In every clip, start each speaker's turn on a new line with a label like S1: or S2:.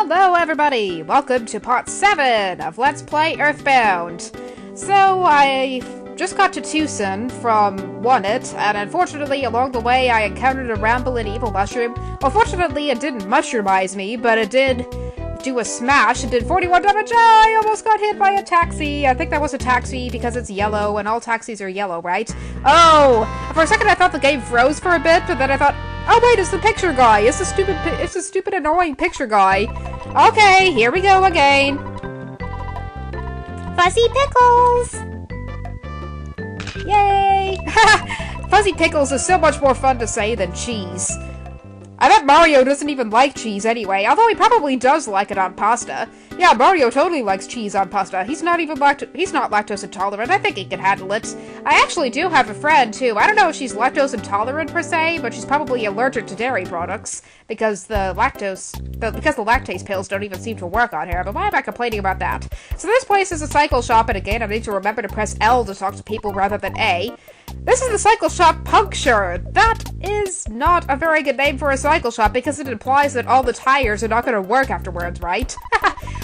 S1: Hello everybody! Welcome to part 7 of Let's Play Earthbound! So, I just got to Twoson from It, and unfortunately along the way I encountered a rambling evil mushroom. Well, fortunately it didn't mushroomize me, but it did do a smash. It did 41 damage. I almost got hit by a taxi! I think that was a taxi because it's yellow, and all taxis are yellow, right? Oh! For a second I thought the game froze for a bit, but then I thought, oh wait, it's the picture guy! It's the stupid annoying picture guy! Okay, here we go again! Fuzzy Pickles! Yay! Fuzzy Pickles is so much more fun to say than cheese. I bet Mario doesn't even like cheese anyway, although he probably does like it on pasta. Yeah, Mario totally likes cheese on pasta. He's not lactose intolerant. I think he can handle it. I actually do have a friend, too. I don't know if she's lactose intolerant per se, but she's probably allergic to dairy products because the lactase pills don't even seem to work on her. But why am I complaining about that? So this place is a cycle shop, and again, I need to remember to press L to talk to people rather than A. This is the cycle shop Puncture. That is not a very good name for a cycle shop because it implies that all the tires are not going to work afterwards, right?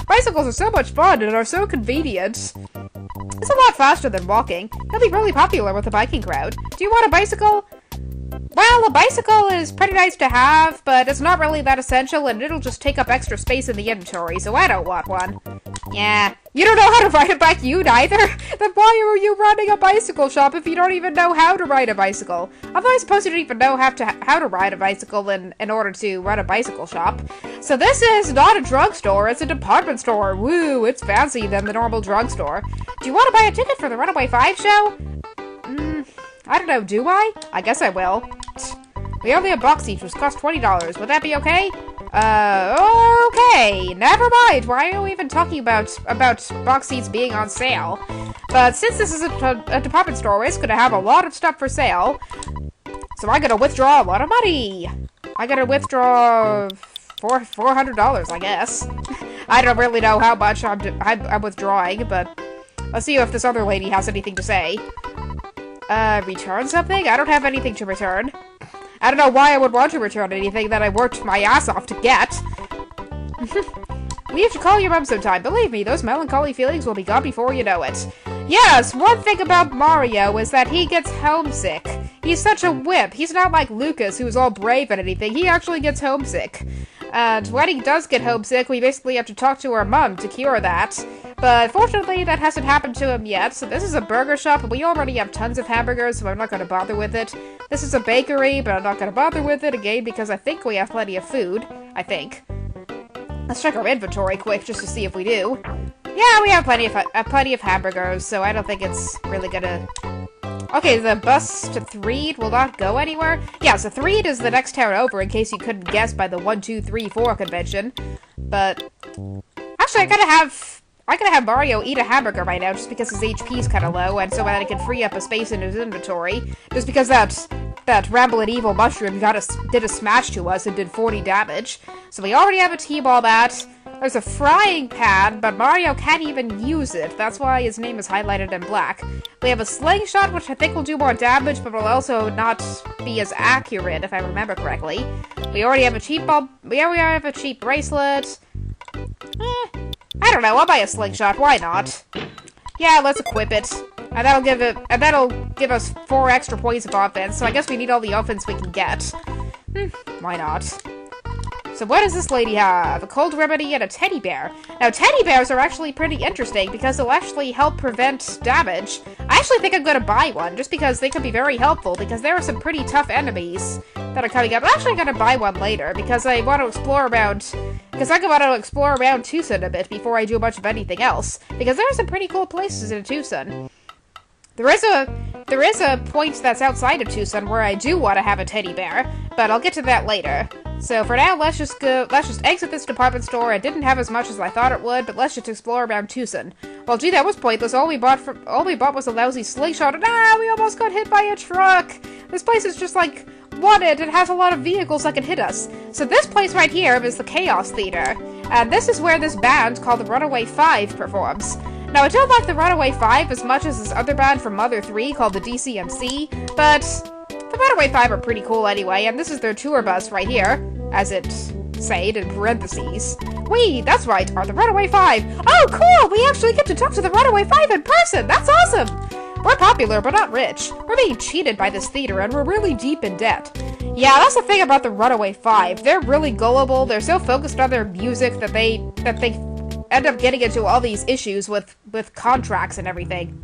S1: Bicycles are so much fun and are so convenient. It's a lot faster than walking. It'll be really popular with the biking crowd. Do you want a bicycle? Well, a bicycle is pretty nice to have, but it's not really that essential and it'll just take up extra space in the inventory, so I don't want one. Yeah. You don't know how to ride a bike, you neither? Then why are you running a bicycle shop if you don't even know how to ride a bicycle? Although I suppose you don't even know how to ride a bicycle in order to run a bicycle shop. So this is not a drugstore, it's a department store. Woo, it's fancier than the normal drugstore. Do you want to buy a ticket for the Runaway 5 show? I don't know, do I? I guess I will. We only have box seats, which cost $20. Would that be okay? Okay, never mind. Why are we even talking about box seats being on sale? But since this is a department store, it's gonna have a lot of stuff for sale. So I'm gonna withdraw a lot of money. I gotta withdraw $400, I guess. I don't really know how much I'm withdrawing, but let's see if this other lady has anything to say. Return something? I don't have anything to return. I don't know why I would want to return anything that I worked my ass off to get. We have to call your mom sometime. Believe me, those melancholy feelings will be gone before you know it. Yes, one thing about Mario is that he gets homesick. He's such a whip. He's not like Lucas, who's all brave and anything. He actually gets homesick. And when he does get homesick, we basically have to talk to our mom to cure that. But fortunately, that hasn't happened to him yet. So this is a burger shop, and we already have tons of hamburgers, so I'm not going to bother with it. This is a bakery, but I'm not going to bother with it again because I think we have plenty of food. I think. Let's check our inventory quick just to see if we do. Yeah, we have plenty of hamburgers, so I don't think it's really gonna... Okay, the bus to Threed will not go anywhere. Yeah, so Threed is the next town over, in case you couldn't guess by the 1, 2, 3, 4 convention. But actually, I gotta have Mario eat a hamburger right now, just because his HP's kind of low, and so that it can free up a space in his inventory. Just because that rambling evil mushroom did a smash to us and did 40 damage. So we already have a T-ball bat. There's a frying pan, but Mario can't even use it. That's why his name is highlighted in black. We have a slingshot, which I think will do more damage, but will also not be as accurate, if I remember correctly. We already have a cheap ball. We already have a cheap bracelet. I don't know. I'll buy a slingshot. Why not? Yeah, let's equip it. And that'll give us 4 extra points of offense. So I guess we need all the offense we can get. Why not? So what does this lady have? A cold remedy and a teddy bear. Now, teddy bears are actually pretty interesting because they'll actually help prevent damage. I actually think I'm going to buy one just because they could be very helpful because there are some pretty tough enemies that are coming up. I'm actually going to buy one later because I want to explore around... Because I want to explore around Twoson a bit before I do much of anything else. Because there are some pretty cool places in Twoson. There is a point that's outside of Twoson where I do want to have a teddy bear, but I'll get to that later. So for now, let's just exit this department store. It didn't have as much as I thought it would, but let's just explore around Twoson. Well, gee, that was pointless. All we bought was a lousy slingshot, and we almost got hit by a truck. This place is just like It has a lot of vehicles that can hit us. So this place right here is the Chaos Theater, and this is where this band called the Runaway 5 performs. Now, I don't like the Runaway 5 as much as this other band from Mother 3 called the DCMC, but the Runaway 5 are pretty cool anyway, and this is their tour bus right here, as it saying in parentheses. We, that's right, are the Runaway Five. Oh, cool! We actually get to talk to the Runaway Five in person! That's awesome! We're popular, but not rich. We're being cheated by this theater, and we're really deep in debt. Yeah, that's the thing about the Runaway Five. They're really gullible. They're so focused on their music that they end up getting into all these issues with contracts and everything.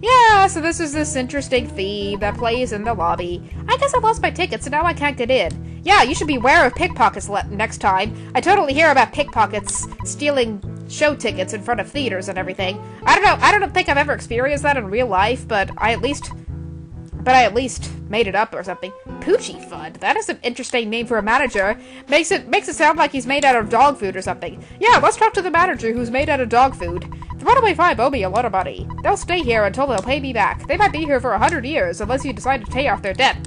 S1: Yeah, so this is this interesting theme that plays in the lobby. I guess I lost my ticket, so now I can't get in. Yeah, you should beware of pickpockets next time. I totally hear about pickpockets stealing show tickets in front of theaters and everything. I don't know, I don't think I've ever experienced that in real life, but I at least made it up or something. Poochie Fud. That is an interesting name for a manager. Makes it sound like he's made out of dog food or something. Yeah, let's talk to the manager who's made out of dog food. The Runaway Five owe me a lot of money. They'll stay here until they'll pay me back. They might be here for 100 years unless you decide to pay off their debt.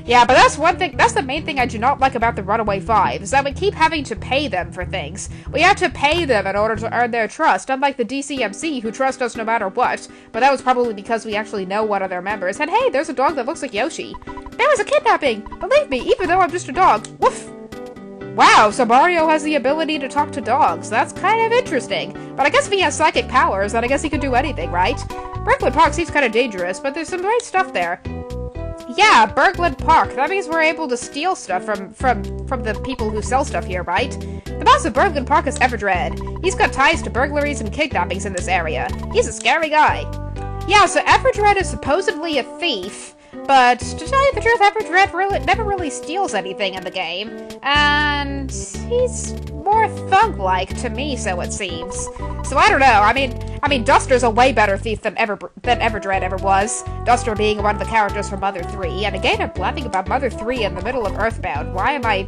S1: Yeah, but that's one thing, that's the main thing I do not like about the Runaway Five, is that we keep having to pay them for things. We have to pay them in order to earn their trust, unlike the DCMC, who trust us no matter what, but that was probably because we actually know one of their members, and hey, there's a dog that looks like Yoshi. There was a kidnapping! Believe me, even though I'm just a dog. Woof! Wow, so Mario has the ability to talk to dogs. That's kind of interesting. But I guess if he has psychic powers, then I guess he could do anything, right? Brooklyn Park seems kind of dangerous, but there's some great stuff there. Yeah, Berglund Park. That means we're able to steal stuff from the people who sell stuff here, right? The boss of Berglund Park is Everdred. He's got ties to burglaries and kidnappings in this area. He's a scary guy. Yeah, so Everdred is supposedly a thief, but to tell you the truth, Everdred never really steals anything in the game, and he's more thug-like to me, so it seems. So I don't know. I mean, Duster's a way better thief than Everdred ever was. Duster being one of the characters from Mother 3, and again, I'm blabbing about Mother 3 in the middle of Earthbound. Why am I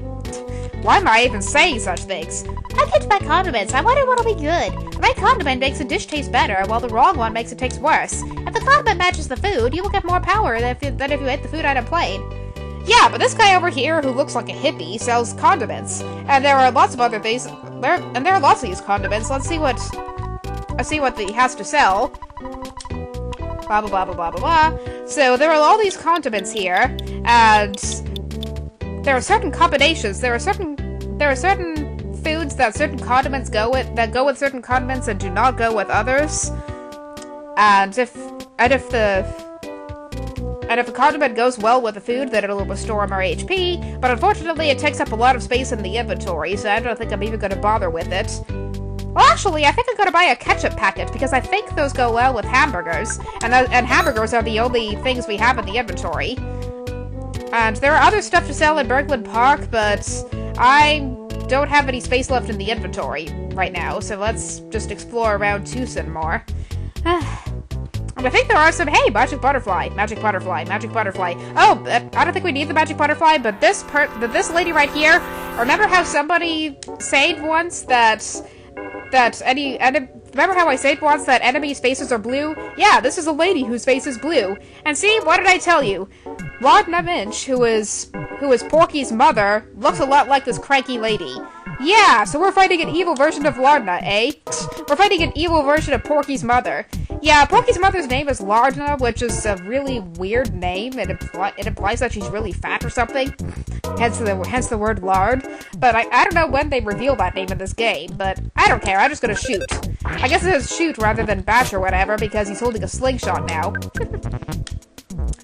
S1: even saying such things? I picked my condiments. I wanted what'll be good. The right condiment makes a dish taste better, while the wrong one makes it taste worse. If the condiment matches the food, you will get more power than if you ate the food item plain. Yeah, but this guy over here who looks like a hippie sells condiments, and there are lots of other things. There are lots of these condiments. Let's see what he has to sell. Blah blah blah blah blah blah blah. So there are all these condiments here, and there are certain combinations. There are certain foods that certain condiments go with certain condiments and do not go with others. And if a condiment goes well with the food, then it'll restore more HP, but unfortunately it takes up a lot of space in the inventory, so I don't think I'm even going to bother with it. Well, actually, I think I'm going to buy a ketchup packet, because I think those go well with hamburgers, and hamburgers are the only things we have in the inventory. And there are other stuff to sell in Berglund Park, but I don't have any space left in the inventory right now, so let's just explore around Twoson more. I think there are some, hey, magic butterfly. Oh, I don't think we need the magic butterfly, but this lady right here, remember how somebody said once remember how I said once that enemies' faces are blue? Yeah, this is a lady whose face is blue. And see, what did I tell you? Laudna Minch, who is Porky's mother, looks a lot like this cranky lady. Yeah, so we're fighting an evil version of Laudna, eh? We're fighting an evil version of Porky's mother. Yeah, Porky's mother's name is Laudna, which is a really weird name. It implies that she's really fat or something. Hence the word lard. But I don't know when they reveal that name in this game, but I don't care, I'm just gonna shoot. I guess it says shoot rather than bash or whatever, because he's holding a slingshot now.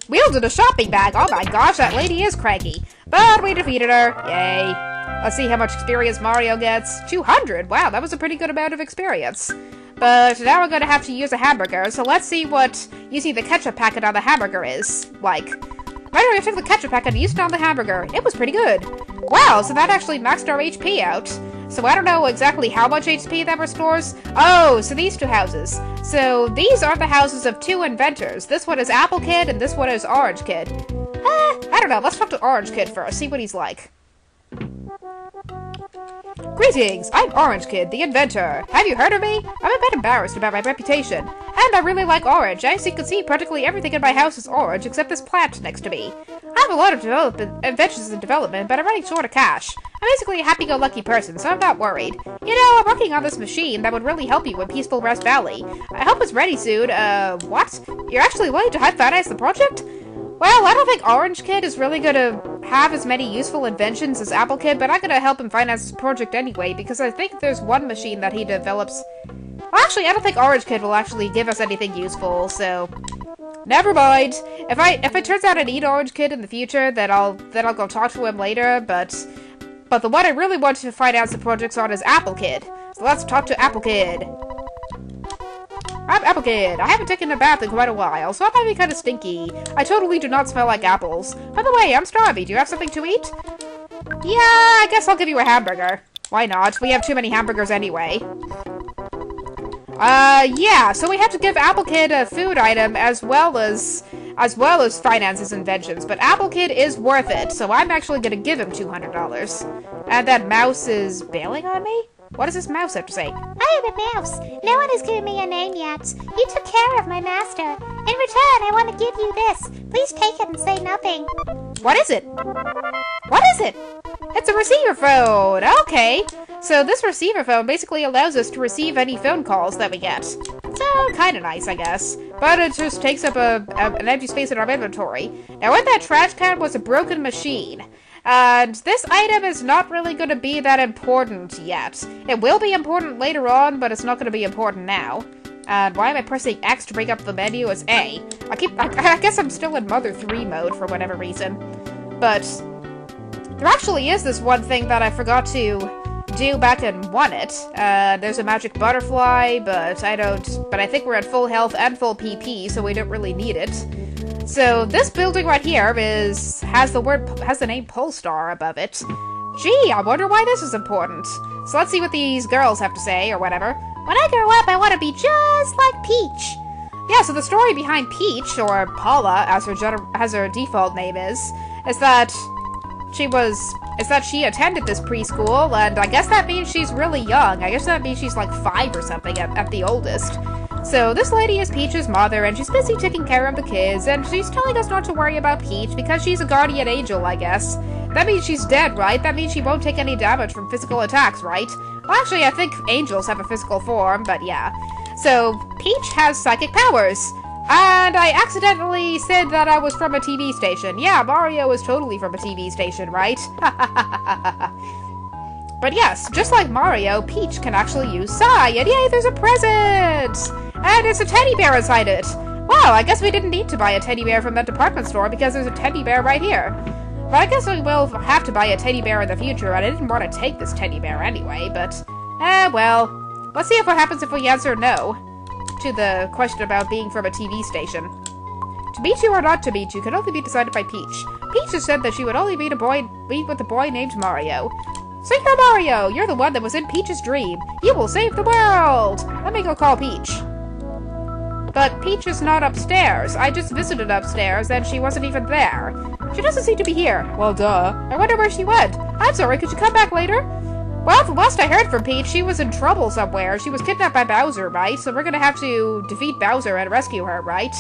S1: Wielded a shopping bag! Oh my gosh, that lady is cranky. But we defeated her. Yay. Let's see how much experience Mario gets. 200! Wow, that was a pretty good amount of experience. But now we're going to have to use a hamburger, so let's see what using the ketchup packet on the hamburger is like. Right away, I took the ketchup packet and used it on the hamburger. It was pretty good. Wow, so that actually maxed our HP out. So I don't know exactly how much HP that restores. Oh, so these two houses. So these are the houses of two inventors. This one is Apple Kid and this one is Orange Kid. I don't know, let's talk to Orange Kid first, see what he's like. Greetings, I'm Orange Kid, the inventor. Have you heard of me? I'm a bit embarrassed about my reputation. And I really like orange. As you can see, practically everything in my house is orange, except this plant next to me. I have a lot of inventions in development, but I'm running short of cash. I'm basically a happy-go-lucky person, so I'm not worried. You know, I'm working on this machine that would really help you in Peaceful Rest Valley. I hope it's ready soon. What? You're actually willing to finance the project? Well, I don't think Orange Kid is really gonna have as many useful inventions as Apple Kid, but I'm gonna help him finance his project anyway, because I think there's one machine that he develops... Well, actually, I don't think Orange Kid will actually give us anything useful, so... Never mind. If it turns out I need Orange Kid in the future, then I'll go talk to him later, but the one I really want to finance the projects on is Apple Kid. So let's talk to Apple Kid. I'm Apple Kid. I haven't taken a bath in quite a while, so I might be kind of stinky. I totally do not smell like apples. By the way, I'm starving. Do you have something to eat? Yeah, I guess I'll give you a hamburger. Why not? We have too many hamburgers anyway. Yeah, so we have to give Apple Kid a food item as well as finance his inventions, but Apple Kid is worth it, so I'm actually gonna give him $200. And that mouse is bailing on me? What does this mouse have to say?
S2: I am a mouse. No one has given me a name yet. You took care of my master. In return, I want to give you this. Please take it and say nothing.
S1: What is it? What is it? It's a receiver phone! Okay. So this receiver phone basically allows us to receive any phone calls that we get. So, kinda nice, I guess. But it just takes up an empty space in our inventory. Now, in that trash can was a broken machine. And this item is not really going to be that important yet. It will be important later on, but it's not going to be important now. And why am I pressing X to bring up the menu as A? I guess I'm still in Mother 3 mode for whatever reason. But there actually is this one thing that I forgot to do back in Won It. There's a magic butterfly, but I think we're at full health and full PP, so we don't really need it. So this building right here has the name Polestar above it. Gee, I wonder why this is important. So let's see what these girls have to say, or whatever.
S2: When I grow up, I want to be just like Peach.
S1: Yeah, so the story behind Peach, or Paula, as her default name is that she attended this preschool, and I guess that means she's really young. I guess that means she's like 5 or something at the oldest. So this lady is Peach's mother, and she's busy taking care of the kids, and she's telling us not to worry about Peach because she's a guardian angel, I guess. That means she's dead, right? That means she won't take any damage from physical attacks, right? Well, actually, I think angels have a physical form, but yeah. So, Peach has psychic powers. And I accidentally said that I was from a TV station. Yeah, Mario is totally from a TV station, right? But yes, just like Mario, Peach can actually use Psy, and yay, there's a present! And it's a teddy bear inside it! Wow, I guess we didn't need to buy a teddy bear from that department store because there's a teddy bear right here. But I guess we will have to buy a teddy bear in the future, and I didn't want to take this teddy bear anyway, but... well. Let's see what happens if we answer no to the question about being from a TV station. To meet you or not to meet you can only be decided by Peach. Peach has said that she would only meet with a boy named Mario. So you're Mario! You're the one that was in Peach's dream! You will save the world! Let me go call Peach. But Peach is not upstairs. I just visited upstairs and she wasn't even there. She doesn't seem to be here. Well, duh. I wonder where she went. I'm sorry, could you come back later? Well, from last I heard from Peach, she was in trouble somewhere. She was kidnapped by Bowser, right? So we're gonna have to defeat Bowser and rescue her, right?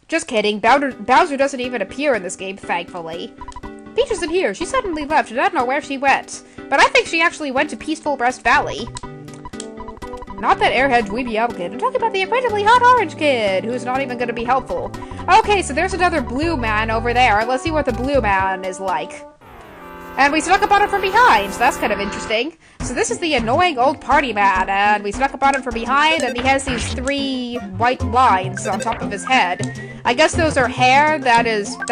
S1: Just kidding. Bowser doesn't even appear in this game, thankfully. Peach isn't here. She suddenly left, and I don't know where she went. But I think she actually went to Peaceful Rest Valley. Not that airhead dweeby apple kid. I'm talking about the incredibly hot orange kid, who's not even going to be helpful. Okay, so there's another blue man over there. Let's see what the blue man is like. And we snuck up on him from behind, so that's kind of interesting. So this is the annoying old party man, and we snuck up on him from behind, and he has these 3 white lines on top of his head. I guess those are hair that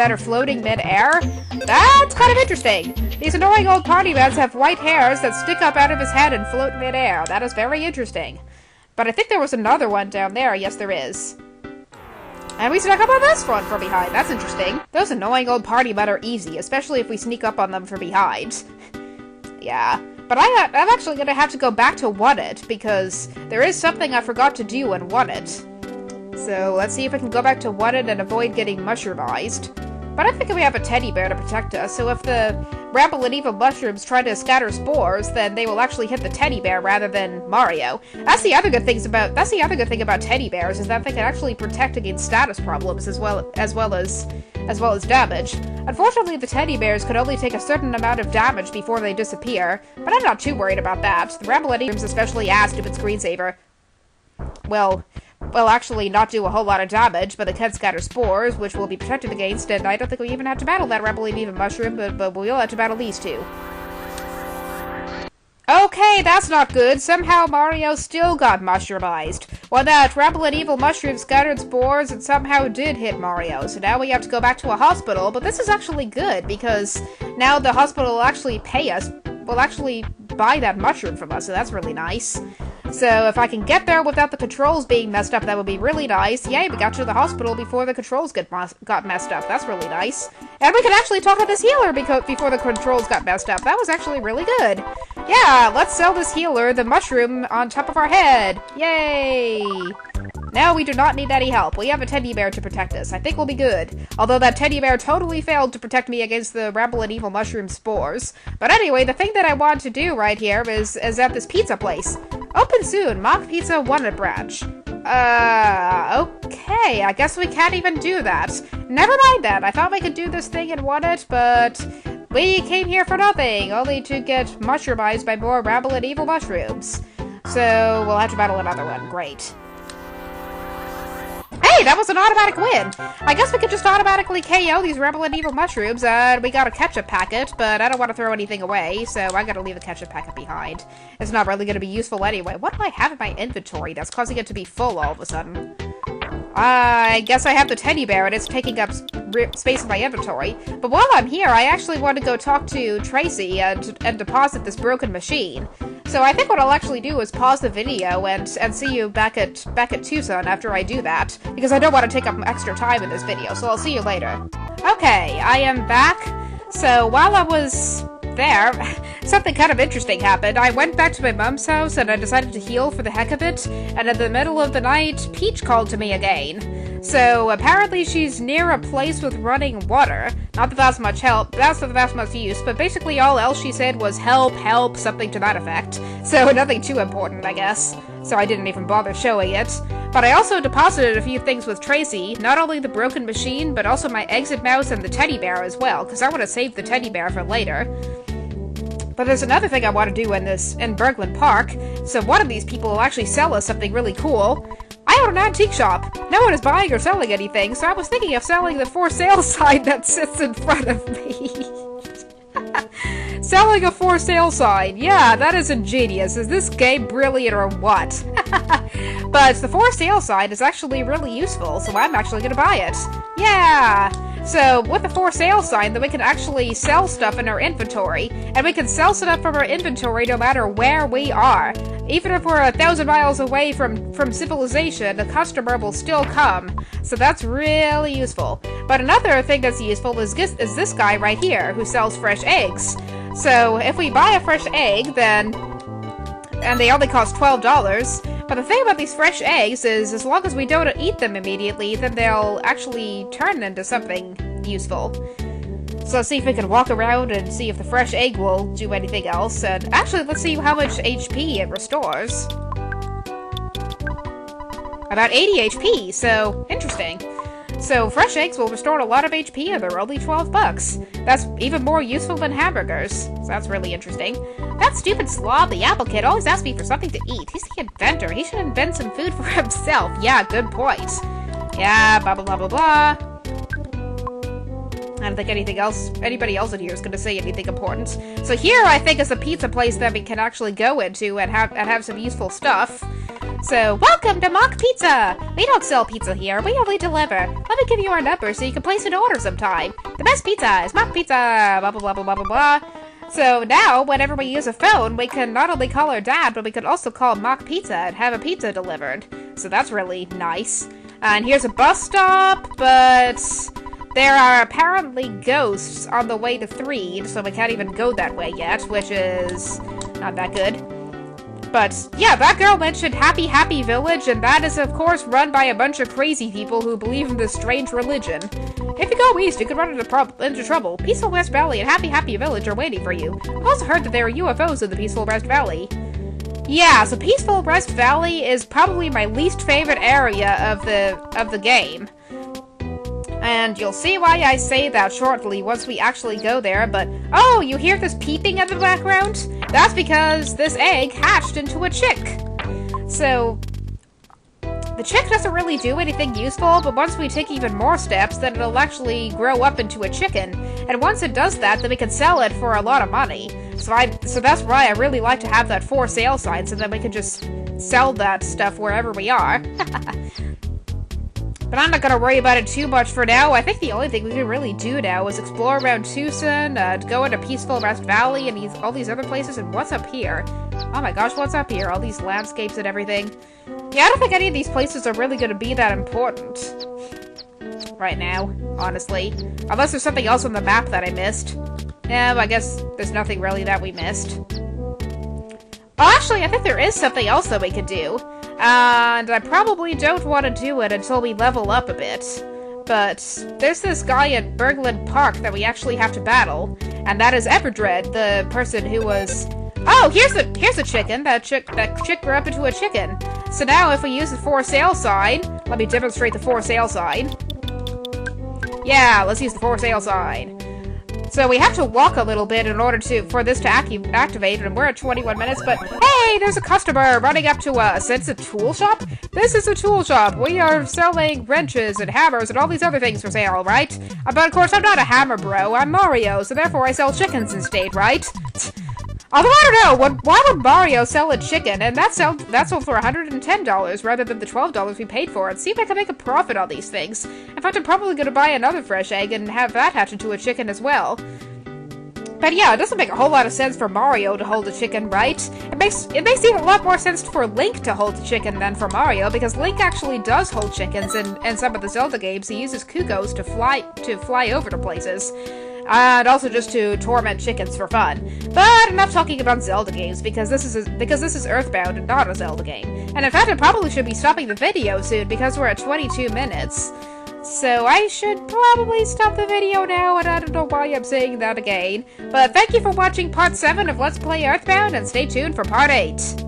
S1: are floating mid-air. That's kind of interesting. These annoying old party men have white hairs that stick up out of his head and float mid-air. That is very interesting. But I think there was another one down there. Yes, there is. And we snuck up on this one from behind. That's interesting. Those annoying old party men are easy, especially if we sneak up on them from behind. Yeah. But I'm actually going to have to go back to Won It, because there is something I forgot to do in Won It. So let's see if I can go back to Won It and avoid getting mushroomized. But I think we have a teddy bear to protect us, so if the Ramble and Evil mushrooms try to scatter spores, then they will actually hit the teddy bear rather than Mario. That's the other good thing about teddy bears, is that they can actually protect against status problems as well as damage. Unfortunately, the teddy bears could only take a certain amount of damage before they disappear, but I'm not too worried about that. The Ramble and Evil especially asked if it's screensaver. Well, will actually not do a whole lot of damage, but it can scatter spores, which will be protected against, and I don't think we even have to battle that Rebel and Evil Mushroom, but we will have to battle these two. Okay, that's not good. Somehow Mario still got mushroomized. Well, that Rebel and Evil Mushroom scattered spores and somehow did hit Mario, so now we have to go back to a hospital, but this is actually good, because now the hospital will actually pay us, will actually buy that mushroom from us, so that's really nice. So if I can get there without the controls being messed up, that would be really nice. Yay, we got to the hospital before the controls got messed up. That's really nice. And we can actually talk to this healer before the controls got messed up. That was actually really good. Yeah, let's sell this healer the mushroom on top of our head. Yay! Now we do not need any help. We have a teddy bear to protect us. I think we'll be good. Although that teddy bear totally failed to protect me against the Rebel and Evil Mushroom spores. But anyway, the thing that I want to do right here is at this pizza place. Open soon. Mock Pizza Wanted branch. Okay. I guess we can't even do that. Never mind that. I thought we could do this thing and Wanted, but we came here for nothing. Only to get mushroomized by more Rebel and Evil Mushrooms. So we'll have to battle another one. Great. Hey, that was an automatic win! I guess we could just automatically KO these Rebel and Evil Mushrooms, we got a ketchup packet, but I don't want to throw anything away, so I gotta leave the ketchup packet behind. It's not really gonna be useful anyway. What do I have in my inventory that's causing it to be full all of a sudden? I guess I have the teddy bear and it's taking up space in my inventory. But while I'm here, I actually want to go talk to Tracy and deposit this broken machine. So I think what I'll actually do is pause the video and see you back at Twoson after I do that, because I don't want to take up extra time in this video, so I'll see you later. Okay, I am back. So while I was there, something kind of interesting happened. I went back to my mom's house and I decided to heal for the heck of it, and in the middle of the night, Peach called to me again. So apparently she's near a place with running water. Not that that's much help, that's not that's much use, but basically all else she said was help, help, something to that effect. So nothing too important, I guess. So I didn't even bother showing it. But I also deposited a few things with Tracy, not only the broken machine, but also my exit mouse and the teddy bear as well, because I want to save the teddy bear for later. But there's another thing I want to do in Berglund Park, so one of these people will actually sell us something really cool. I own an antique shop. No one is buying or selling anything, so I was thinking of selling the for sale sign that sits in front of me. Selling a for sale sign. Yeah, that is ingenious. Is this game brilliant or what? But the for sale sign is actually really useful, so I'm actually gonna buy it. Yeah! So, with the for sale sign, then we can actually sell stuff in our inventory, and we can sell stuff from our inventory no matter where we are. Even if we're 1,000 miles away from civilization, the customer will still come. So that's really useful. But another thing that's useful is this guy right here, who sells fresh eggs. So, if we buy a fresh egg, then... and they only cost $12, but the thing about these fresh eggs is, as long as we don't eat them immediately, then they'll actually turn into something useful. So let's see if we can walk around and see if the fresh egg will do anything else. And actually, let's see how much HP it restores. About 80 HP, so interesting. So fresh eggs will restore a lot of HP and they're only $12. That's even more useful than hamburgers. So that's really interesting. That stupid slob, the Apple Kid, always asks me for something to eat. He's the inventor. He should invent some food for himself. Yeah, good point. Yeah, blah blah blah blah blah. I don't think anybody else in here is going to say anything important. So here, I think, is a pizza place that we can actually go into and have some useful stuff. So, welcome to Mock Pizza! We don't sell pizza here, we only deliver. Let me give you our number so you can place an order sometime. The best pizza is Mock Pizza! Blah blah blah blah blah blah blah. So now, whenever we use a phone, we can not only call our dad, but we can also call Mock Pizza and have a pizza delivered. So that's really nice. And here's a bus stop, but... there are apparently ghosts on the way to Threed, so we can't even go that way yet, which is not that good. But, yeah, that girl mentioned Happy Happy Village, and that is, of course, run by a bunch of crazy people who believe in this strange religion. If you go east, you could run into trouble. Peaceful West Valley and Happy Happy Village are waiting for you. I've also heard that there are UFOs in the Peaceful West Valley. Yeah, so Peaceful West Valley is probably my least favorite area of the game. And you'll see why I say that shortly once we actually go there, but... oh, you hear this peeping in the background? That's because this egg hatched into a chick. So... the chick doesn't really do anything useful, but once we take even more steps, then it'll actually grow up into a chicken. And once it does that, then we can sell it for a lot of money. So that's why I really like to have that for sale sign, so that we can just sell that stuff wherever we are. But I'm not gonna worry about it too much for now. I think the only thing we can really do now is explore around Twoson, go into Peaceful Rest Valley, and all these other places, and what's up here? Oh my gosh, what's up here? All these landscapes and everything. Yeah, I don't think any of these places are really gonna be that important right now, honestly. Unless there's something else on the map that I missed. Yeah, I guess there's nothing really that we missed. Oh, actually, I think there is something else that we could do. And I probably don't want to do it until we level up a bit. But there's this guy at Berglund Park that we actually have to battle. And that is Everdread, the person who was... Oh, here's a chicken. That chick grew up into a chicken. So now if we use the for sale sign... Let me demonstrate the for sale sign. Yeah, let's use the for sale sign. So we have to walk a little bit in order for this to activate, and we're at 21 minutes, but hey, there's a customer running up to us. It's a tool shop? This is a tool shop. We are selling wrenches and hammers and all these other things for sale, right? But of course, I'm not a hammer bro, I'm Mario, so therefore I sell chickens instead, right? Although I don't know, why would Mario sell a chicken? And that sold for $110 rather than the $12 we paid for it. See if I can make a profit on these things. In fact, I'm probably going to buy another fresh egg and have that hatch into a chicken as well. But yeah, it doesn't make a whole lot of sense for Mario to hold a chicken, right? It makes even a lot more sense for Link to hold a chicken than for Mario, because Link actually does hold chickens in some of the Zelda games. He uses Kukos to fly over to places. And also just to torment chickens for fun. But enough talking about Zelda games, because this is Earthbound and not a Zelda game. And in fact, I probably should be stopping the video soon, because we're at 22 minutes. So I should probably stop the video now, and I don't know why I'm saying that again. But thank you for watching part 7 of Let's Play Earthbound, and stay tuned for part 8.